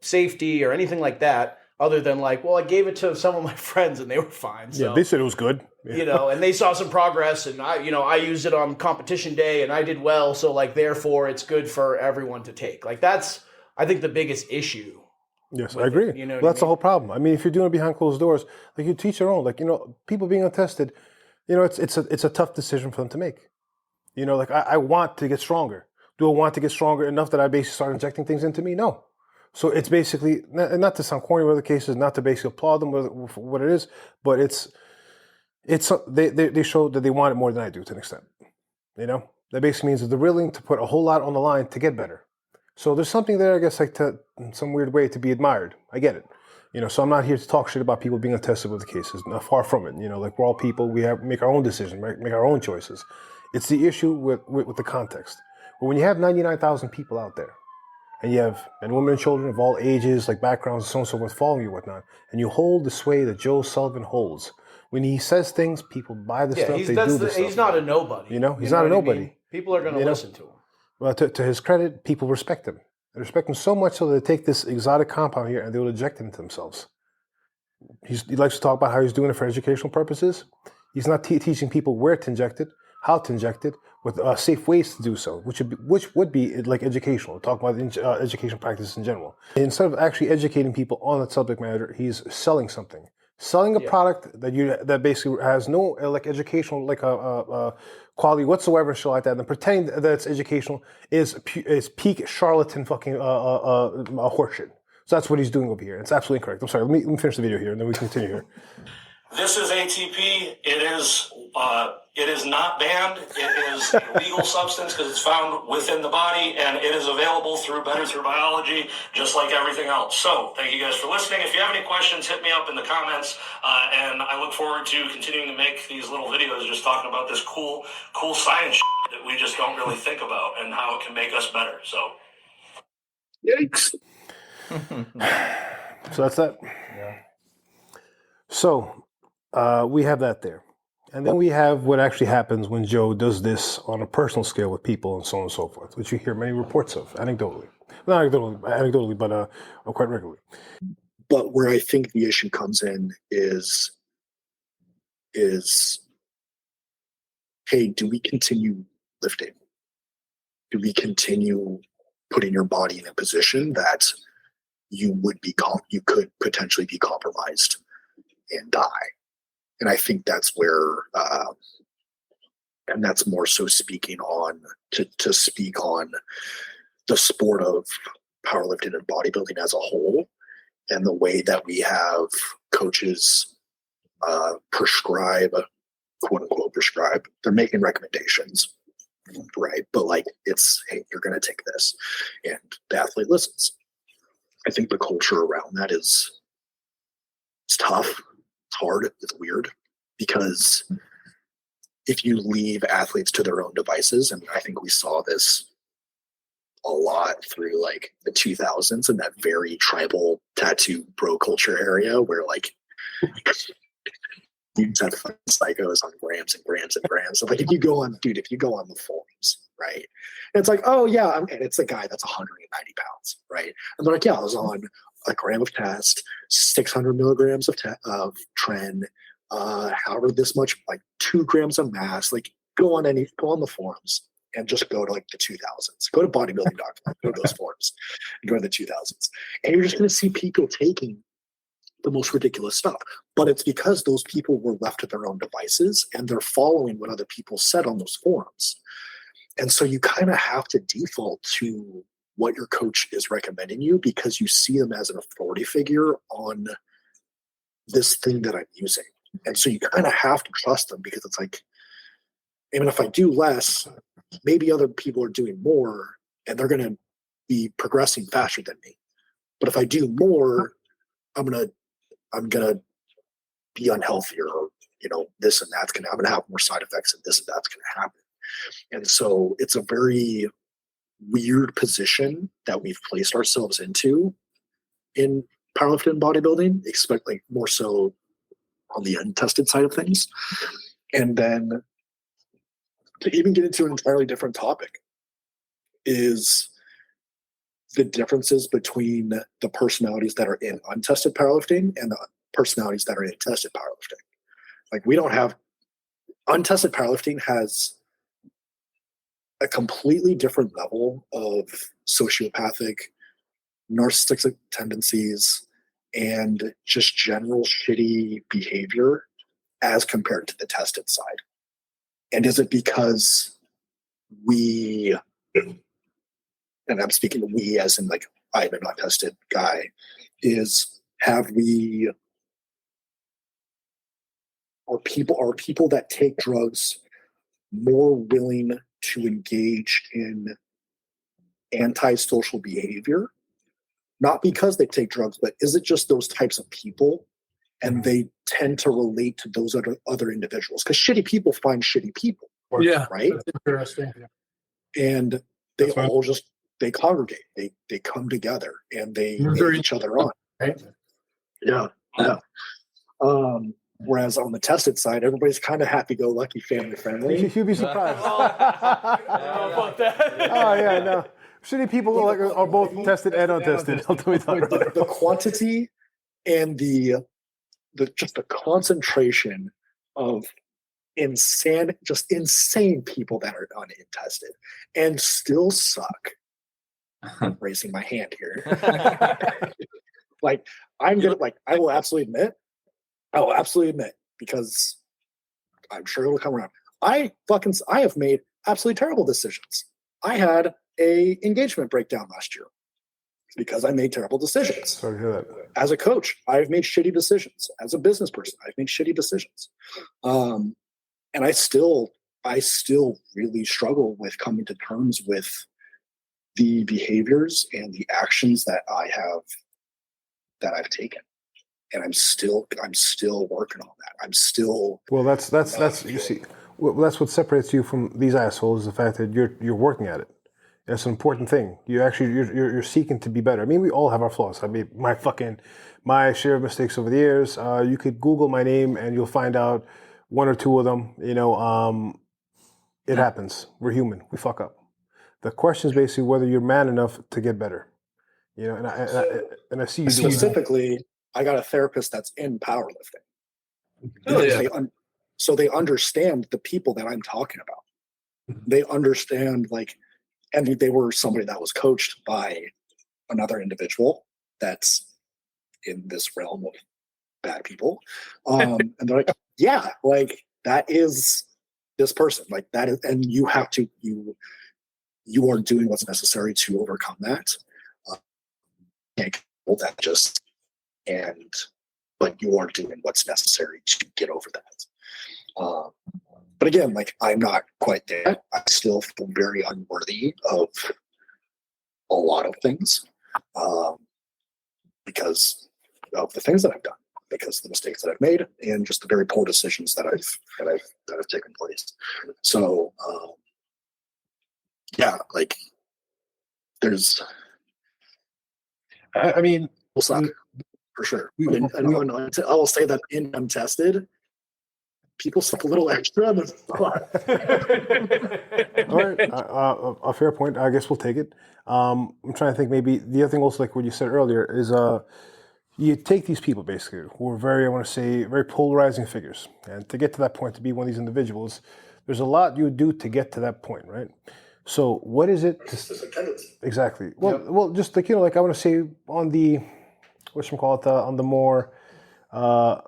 safety or anything like that, other than, like, well, I gave it to some of my friends and they were fine. So, they said it was good. And they saw some progress, and I used it on competition day and I did well, so, like, therefore it's good for everyone to take. Like, that's, I think, the biggest issue. Yes, I agree. That's the whole problem. I mean, if you're doing it behind closed doors, like, you teach your own. Like, people being untested, it's a tough decision for them to make. Like, I want to get stronger. Do I want to get stronger enough that I basically start injecting things into me? No. So it's basically, not to sound corny with the cases, not to basically applaud them for what it is, but they show that they want it more than I do to an extent. That basically means that they're willing to put a whole lot on the line to get better. So there's something there, I guess, like, to, in some weird way, to be admired. I get it. So I'm not here to talk shit about people being untested with the cases. No, far from it. Like, we're all people. We make our own decisions, make our own choices. It's the issue with the context. But when you have 99,000 people out there, and you have men, women, and children of all ages, like, backgrounds, and so on and so forth, following you and whatnot, and you hold the sway that Joe Sullivan holds, when he says things, people buy the stuff, they do the stuff. He's not a nobody. He's not a nobody. I mean? People are going to listen to him. Well, to his credit, people respect him. They respect him so much so they take this exotic compound here and they will inject it into themselves. He likes to talk about how he's doing it for educational purposes. He's not teaching people where to inject it, how to inject it, with safe ways to do so, which would be like educational. Talk about education practices in general. Instead of actually educating people on that subject matter, he's selling something. selling a product that basically has no like educational like quality whatsoever, shit like that, and then pretending that it's educational is peak charlatan fucking horseshit. So that's what he's doing over here. It's absolutely incorrect. I'm sorry. Let me finish the video here, and then we continue here. This is ATP. It is not banned. It is a legal substance because it's found within the body, and it is available through Biology, just like everything else. So thank you guys for listening. If you have any questions, hit me up in the comments, and I look forward to continuing to make these little videos just talking about this cool science that we just don't really think about and how it can make us better. So, Yikes. So that's that. Yeah. So we have that there. And then we have what actually happens when Joe does this on a personal scale with people and so on and so forth, which you hear many reports of, anecdotally. Not anecdotally, but quite regularly. But where I think the issue comes in is hey, do we continue lifting? Do we continue putting your body in a position that you could potentially be compromised and die? And I think that's where, and that's more so speaking on to speak on the sport of powerlifting and bodybuilding as a whole, and the way that we have coaches prescribe, quote unquote, prescribe. They're making recommendations, right? But like, it's, hey, you're going to take this, and the athlete listens. I think the culture around that it's tough. It's hard. It's weird, because if you leave athletes to their own devices, and I think we saw this a lot through like the 2000s and that very tribal tattoo bro culture area where like you just have psychos on grams and grams and grams. So like if you go on the forums, right? And it's like, oh yeah, and it's a guy that's 190 pounds, right? And they're like, yeah, I was on a gram of test, 600 milligrams of tren, however this much, like 2 grams of mass. Like go on the forums and just go to like the 2000s. Go to bodybuilding.com, go to those forums, and go to the 2000s, and you're just going to see people taking the most ridiculous stuff. But it's because those people were left to their own devices and they're following what other people said on those forums. And so you kind of have to default to what your coach is recommending you, because you see them as an authority figure on this thing that I'm using. And so you kind of have to trust them, because it's like, even if I do less, maybe other people are doing more and they're going to be progressing faster than me. But if I do more, I'm going to be unhealthier, or, this and that's I'm going to have more side effects, and this and that's going to happen. And so it's a very weird position that we've placed ourselves into in powerlifting and bodybuilding, especially more so on the untested side of things. And then to even get into an entirely different topic is the differences between the personalities that are in untested powerlifting and the personalities that are in tested powerlifting. Like, we don't have untested powerlifting has a completely different level of sociopathic, narcissistic tendencies, and just general shitty behavior as compared to the tested side. And is it because we, and I'm speaking to we as in like I'm an untested guy, are people that take drugs more willing to engage in antisocial behavior? Not because they take drugs, but is it just those types of people, and they tend to relate to those other individuals? Because shitty people find shitty people. Yeah, right. That's interesting. And they all they congregate. They come together and they lead each other on. Right. Yeah. Yeah. Whereas on the tested side, everybody's kind of happy-go-lucky, family-friendly. You'd be surprised. About that. Oh yeah, no. Shitty people are both tested and untested. The quantity and the concentration of insane people that are untested and still suck. I'm raising my hand here. I will absolutely admit, I'll absolutely admit, because I'm sure it'll come around. I have made absolutely terrible decisions. I had a engagement breakdown last year because I made terrible decisions. Sorry to hear that. As a coach, I've made shitty decisions. As a business person, I've made shitty decisions. And I still really struggle with coming to terms with the behaviors and the actions that I've taken. And I'm still working on that. I'm still. Well, that's you see, well, that's what separates you from these assholes, is the fact that you're working at it. That's an important thing. You're seeking to be better. I mean, we all have our flaws. I mean, my share of mistakes over the years. You could Google my name and you'll find out one or two of them. It happens. We're human. We fuck up. The question is basically whether you're man enough to get better. And I see you specifically. I got a therapist that's in powerlifting. Oh, yeah. So they understand the people that I'm talking about. They understand, and they were somebody that was coached by another individual that's in this realm of bad people. And they're like, yeah, that is this person. That is, and you have to, you are doing what's necessary to overcome that. Can't hold that but you are doing what's necessary to get over that. But again, I'm not quite there. I still feel very unworthy of a lot of things because of the things that I've done, because of the mistakes that I've made, and just the very poor decisions that have taken place. So, there's. I mean, we'll suck. For sure. I will say that in untested, people suck a little extra on the spot. All right. A fair point. I guess we'll take it. I'm trying to think, maybe the other thing also, like what you said earlier, is you take these people basically who are very polarizing figures. And to get to that point, to be one of these individuals, there's a lot you do to get to that point, right? So what is it? Exactly. Well, just I want to say on the, on the more, I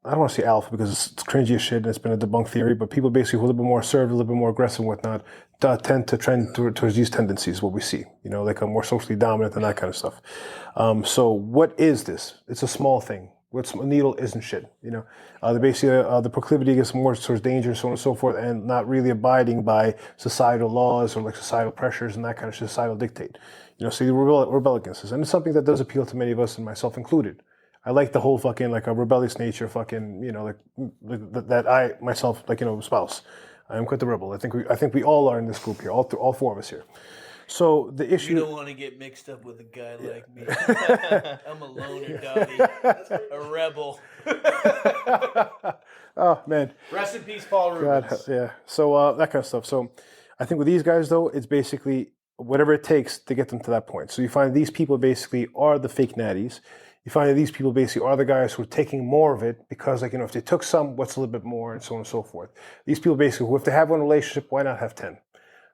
don't want to say alpha because it's cringy as shit and it's been a debunked theory, but people basically who are a little bit more assertive, a little bit more aggressive and whatnot, tend to trend towards these tendencies, what we see, like a more socially dominant and that kind of stuff. So what is this? It's a small thing. A needle isn't shit, the proclivity gets more towards danger and so on and so forth, and not really abiding by societal laws or societal pressures and that kind of societal dictate. So you rebel against this. And it's something that does appeal to many of us, and myself included. I like the whole fucking a rebellious nature, that I myself espouse. I am quite the rebel. I think we all are in this group here, all four of us here. So the issue. You don't want to get mixed up with a guy like me. I'm a loner, Dottie. A rebel. Oh man. Rest in peace, Paul Rubens. God, yeah. So that kind of stuff. So I think with these guys though, it's basically whatever it takes to get them to that point. So you find these people basically are the fake natties. You find that these people basically are the guys who are taking more of it because, if they took some, what's a little bit more, and so on and so forth. These people basically who, if they have one relationship, why not have 10?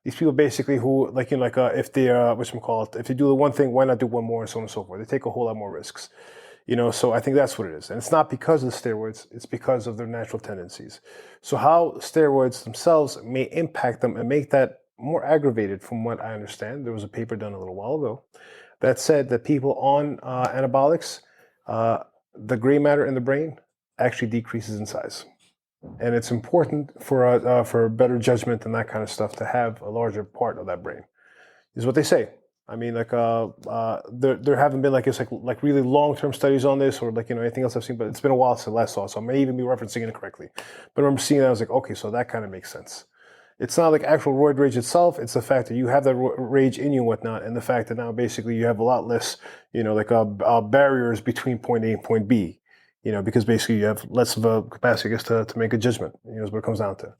These people basically who, if they, if they do the one thing, why not do one more, and so on and so forth. They take a whole lot more risks. So I think that's what it is. And it's not because of the steroids, it's because of their natural tendencies. So how steroids themselves may impact them and make that more aggravated, from what I understand. There was a paper done a little while ago that said that people on anabolics, the gray matter in the brain actually decreases in size. And it's important for better judgment and that kind of stuff to have a larger part of that brain, is what they say. I mean, there haven't been really long-term studies on this or anything else I've seen, but it's been a while since I last saw it, so I may even be referencing it incorrectly. But I remember seeing that, I was like, okay, so that kind of makes sense. It's not like actual roid rage itself. It's the fact that you have that rage in you and whatnot, and the fact that now basically you have a lot less, barriers between point A and point B, because basically you have less of a capacity, I guess, to make a judgment, is what it comes down to.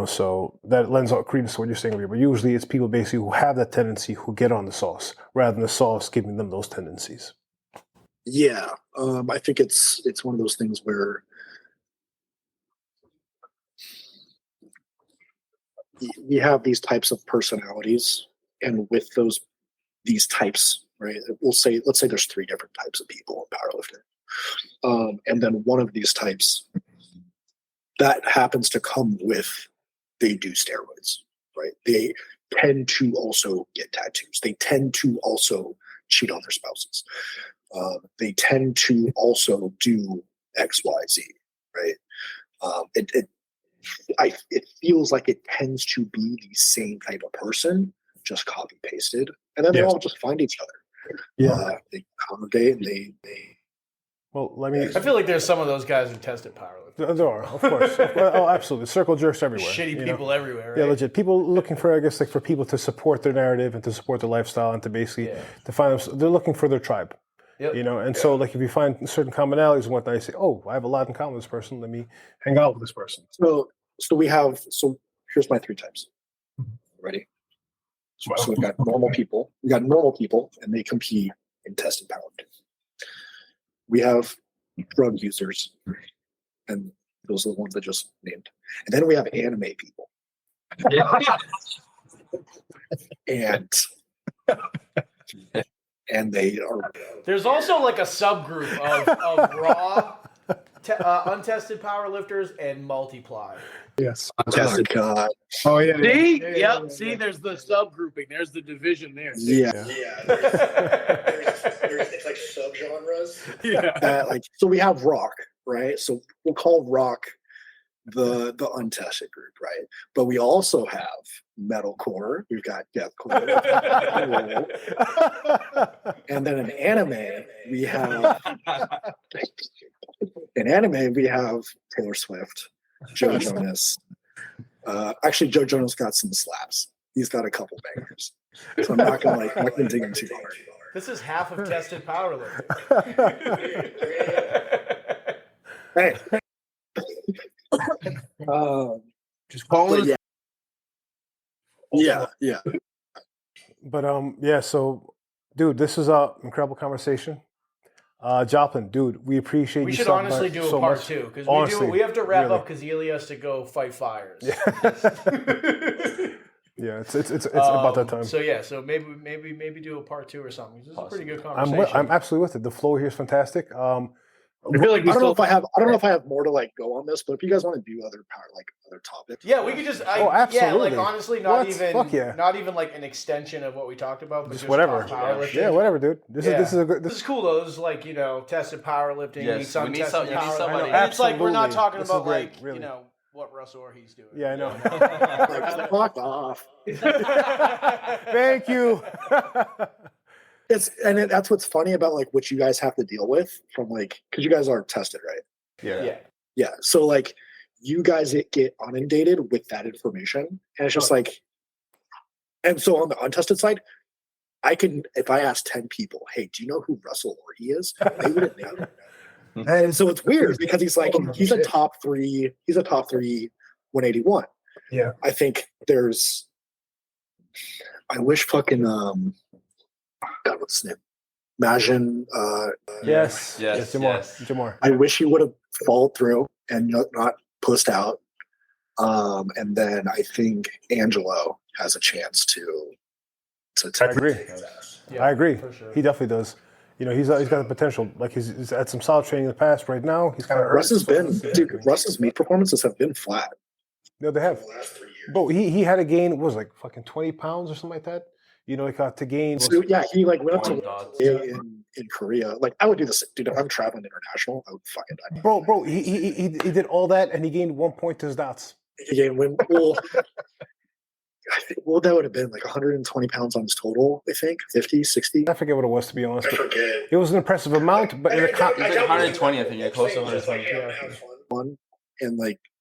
So that lends out credence to what you're saying over here. But usually it's people basically who have that tendency who get on the sauce, rather than the sauce giving them those tendencies. Yeah, I think it's one of those things where you have these types of personalities, and with these types, right? Let's say there's 3 different types of people in powerlifting. And then one of these types that happens to come with, they do steroids, right? They tend to also get tattoos. They tend to also cheat on their spouses. They tend to also do X, Y, Z, right? It feels like it tends to be the same type of person, just copy pasted, and then they all just find each other. Yeah, they congregate and they. Well, let me. I feel like there's some of those guys who tested powerlifting. There are, of course. Oh, absolutely. Circle jerks everywhere. Shitty people everywhere. Right? Yeah, legit. People looking for, I guess, like for people to support their narrative and to support their lifestyle and to basically to find them. They're looking for their tribe. Yep. You know, and so like if you find certain commonalities and whatnot, you say, "Oh, I have a lot in common with this person. Let me hang out with this person." So here's my 3 types. Ready? So we've got normal people. We got normal people, and they compete in tested powerlifting. We have drug users, and those are the ones I just named. And then we have anime people. and they are. There's also like a subgroup of raw, untested powerlifters and multiply. Yes. Untested God. Oh yeah. See? Yep. See, there's the subgrouping. There's the division there. Yeah. There's like subgenres. Yeah. So we have rock, right? So we'll call rock the untested group, right? But we also have metalcore. We've got deathcore. And then in anime, we have Taylor Swift, Joe Jonas. Actually, Joe Jonas got some slaps. He's got a couple bangers. So I'm not gonna dig him too hard. This is half of tested powerlifting. Hey. Just call it. Yeah. But so, dude, this is an incredible conversation. Joplin, dude, we appreciate you. We should honestly do a part 2 because we have to wrap up because Ylli has to go fight fires. Yeah, it's about that time. So maybe do a part 2 or something. This is a pretty good conversation. I'm absolutely with it. The flow here is fantastic. I feel like I don't know if I have more to go on this, but if you guys want to do other topics, yeah, we could just absolutely. Yeah, like honestly, not Fuck even like an extension of what we talked about, but just whatever. Yeah, whatever, dude. This is cool though. This is like tested powerlifting. Yes, we need somebody. And it's like we're not talking This about great, really. what Russ Orhe's doing. Yeah, I know. fuck off. Thank you. That's what's funny about what you guys have to deal with from because you guys are tested, right? Yeah. So you guys get inundated with that information, and it's just and so on the untested side, if I ask 10 people, hey, do you know who Russell Orhe is? They wouldn't know. And so it's weird because he's a top 3 181. Yeah. I think I wish fucking God, what's his name? Majin. Yes. Jamar. I wish he would have followed through and not pussed out. And then I think Angelo has a chance to I agree. Yeah, I agree. for sure. He definitely does. He's got the potential. He's had some solid training in the past. Right now, he's kind of hurt. Russ's meat performances have been flat. No, they have. For the last 3 years. But he had to gain, what was it, fucking 20 pounds or something like that? To gain. So, yeah, he went up to in Korea. I would do this, dude. If I'm traveling international, I would fucking die. Bro, he did all that and he gained 1 point to his dots. He gained I think that would have been 120 pounds on his total. I think 50, 60. I forget what it was, to be honest. I forget. It was an impressive amount, but It's 120. I think you're close to 120. Have fun and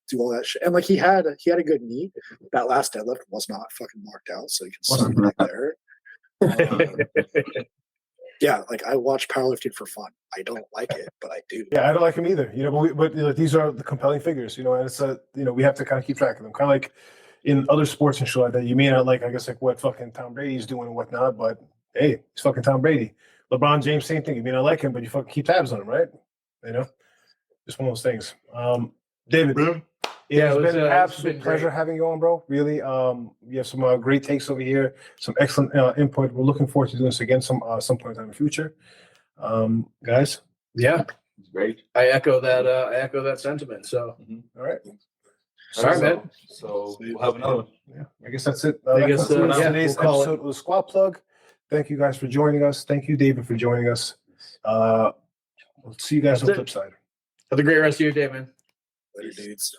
do all that shit. And he had a good knee. That last deadlift was not fucking marked out, so you can see it there. Yeah, I watch powerlifting for fun. I don't like it, but I do. Yeah, I don't like him either. But these are the compelling figures. And it's we have to kind of keep track of them. Kind of like in other sports and shit like that. You may not I guess what fucking Tom Brady's doing and whatnot, but hey, he's fucking Tom Brady. LeBron James, same thing. You may not like him, but you fucking keep tabs on him, right? Just one of those things. David, it has been an absolute pleasure having you on, bro. Really, you have some great takes over here, some excellent input. We're looking forward to doing this again some point in the future. Guys, Yeah. It's great. I echo that sentiment. So, All right. sorry, man. So we'll have another one. Yeah, I guess that's it. I guess, That's yeah, today's we'll call it. episode of the Squad Plug. Thank you guys for joining us. Thank you, David, for joining us. We'll see you guys on the That's flip side. Have a great rest of your day, man. Later, dudes.